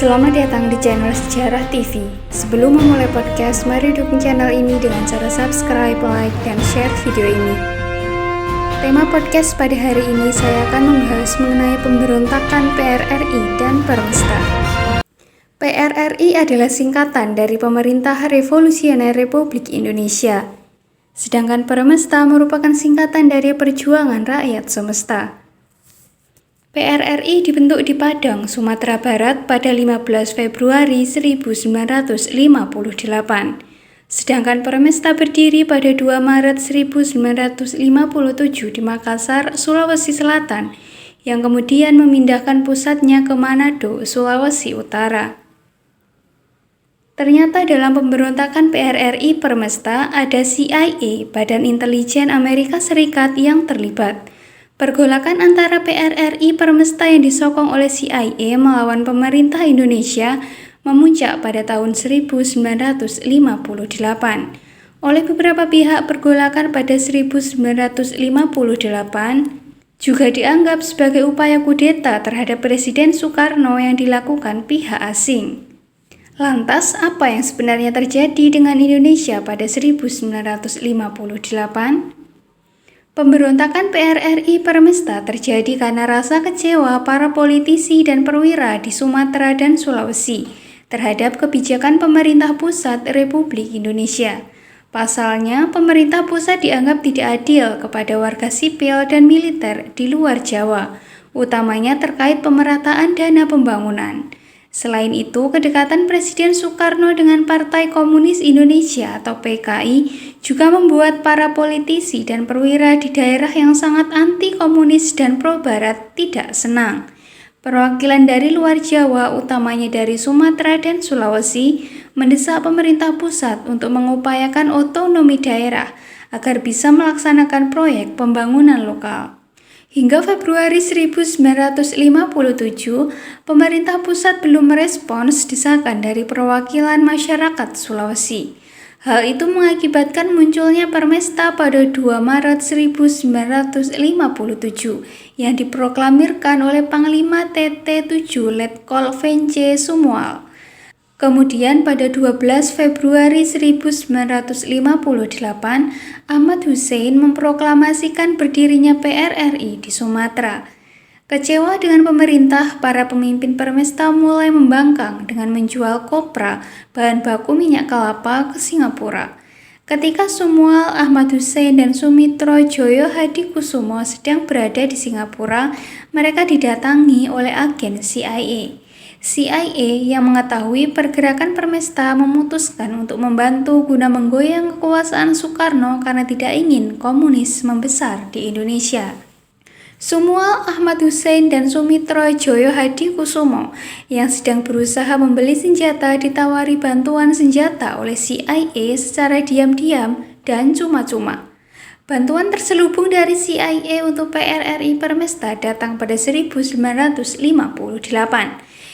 Selamat datang di channel Sejarah TV. Sebelum memulai podcast, mari dukung channel ini dengan cara subscribe, like, dan share video ini. Tema podcast pada hari ini saya akan membahas mengenai pemberontakan PRRI dan Permesta. PRRI adalah singkatan dari Pemerintah Revolusioner Republik Indonesia. Sedangkan Permesta merupakan singkatan dari Perjuangan Rakyat Semesta. PRRI dibentuk di Padang, Sumatera Barat pada 15 Februari 1958. Sedangkan Permesta berdiri pada 2 Maret 1957 di Makassar, Sulawesi Selatan, yang kemudian memindahkan pusatnya ke Manado, Sulawesi Utara. Ternyata dalam pemberontakan PRRI Permesta ada CIA, Badan Intelijen Amerika Serikat yang terlibat. Pergolakan antara PRRI Permesta yang disokong oleh CIA melawan pemerintah Indonesia memuncak pada tahun 1958. Oleh beberapa pihak, pergolakan pada 1958 juga dianggap sebagai upaya kudeta terhadap Presiden Soekarno yang dilakukan pihak asing. Lantas, apa yang sebenarnya terjadi dengan Indonesia pada 1958? Pemberontakan PRRI Permesta terjadi karena rasa kecewa para politisi dan perwira di Sumatera dan Sulawesi terhadap kebijakan pemerintah pusat Republik Indonesia. Pasalnya, pemerintah pusat dianggap tidak adil kepada warga sipil dan militer di luar Jawa, utamanya terkait pemerataan dana pembangunan. Selain itu, kedekatan Presiden Soekarno dengan Partai Komunis Indonesia atau PKI juga membuat para politisi dan perwira di daerah yang sangat anti-komunis dan pro-barat tidak senang. Perwakilan dari luar Jawa, utamanya dari Sumatera dan Sulawesi, mendesak pemerintah pusat untuk mengupayakan otonomi daerah agar bisa melaksanakan proyek pembangunan lokal. Hingga Februari 1957, pemerintah pusat belum merespons desakan dari perwakilan masyarakat Sulawesi. Hal itu mengakibatkan munculnya Permesta pada 2 Maret 1957 yang diproklamirkan oleh Panglima TT7 Letkol Vence Sumual. Kemudian pada 12 Februari 1958, Ahmad Hussein memproklamasikan berdirinya PRRI di Sumatera. Kecewa dengan pemerintah, para pemimpin Permesta mulai membangkang dengan menjual kopra, bahan baku minyak kelapa, ke Singapura. Ketika Sumual, Ahmad Hussein, dan Sumitro Joyo Hadikusumo sedang berada di Singapura, mereka didatangi oleh agen CIA. CIA yang mengetahui pergerakan Permesta memutuskan untuk membantu guna menggoyang kekuasaan Soekarno karena tidak ingin komunis membesar di Indonesia. Sumual, Ahmad Hussein, dan Sumitro Joyo Hadikusumo yang sedang berusaha membeli senjata ditawari bantuan senjata oleh CIA secara diam-diam dan cuma-cuma. Bantuan terselubung dari CIA untuk PRRI Permesta datang pada 1958.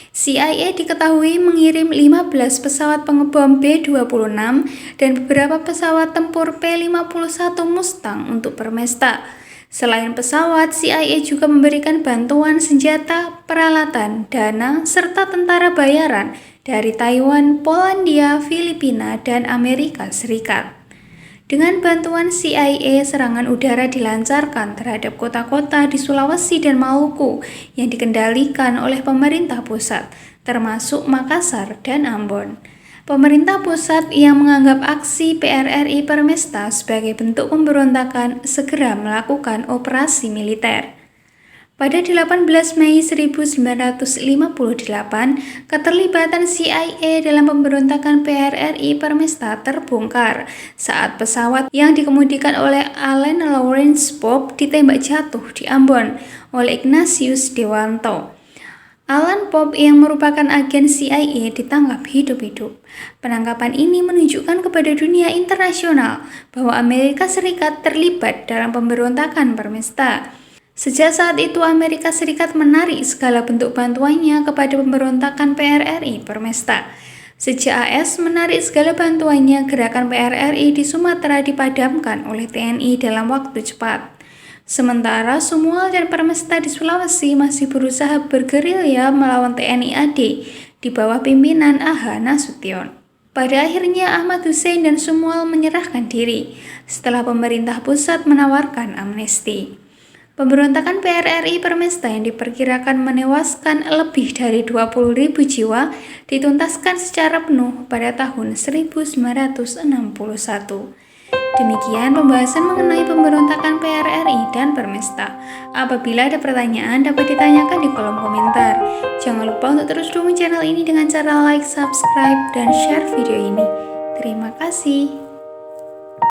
CIA diketahui mengirim 15 pesawat pengebom B-26 dan beberapa pesawat tempur P-51 Mustang untuk Permesta. Selain pesawat, CIA juga memberikan bantuan senjata, peralatan, dana, serta tentara bayaran dari Taiwan, Polandia, Filipina, dan Amerika Serikat. Dengan bantuan CIA, serangan udara dilancarkan terhadap kota-kota di Sulawesi dan Maluku yang dikendalikan oleh pemerintah pusat, termasuk Makassar dan Ambon. Pemerintah pusat yang menganggap aksi PRRI Permesta sebagai bentuk pemberontakan segera melakukan operasi militer. Pada 18 Mei 1958, keterlibatan CIA dalam pemberontakan PRRI Permesta terbongkar saat pesawat yang dikemudikan oleh Allen Lawrence Pope ditembak jatuh di Ambon oleh Ignatius Dewanto. Alan Pope yang merupakan agen CIA ditangkap hidup-hidup. Penangkapan ini menunjukkan kepada dunia internasional bahwa Amerika Serikat terlibat dalam pemberontakan Permesta. Sejak saat itu, Amerika Serikat menarik segala bentuk bantuannya kepada pemberontakan PRRI Permesta. Sejak AS menarik segala bantuannya, gerakan PRRI di Sumatera dipadamkan oleh TNI dalam waktu cepat. Sementara Sumual dan Permesta di Sulawesi masih berusaha bergerilya melawan TNI AD di bawah pimpinan A.H. Nasution. Pada akhirnya Ahmad Hussein dan Sumual menyerahkan diri setelah pemerintah pusat menawarkan amnesti. Pemberontakan PRRI Permesta yang diperkirakan menewaskan lebih dari 20.000 jiwa dituntaskan secara penuh pada tahun 1961. Demikian pembahasan mengenai pemberontakan PRRI dan Permesta. Apabila ada pertanyaan dapat ditanyakan di kolom komentar. Jangan lupa untuk terus dukung channel ini dengan cara like, subscribe, dan share video ini. Terima kasih.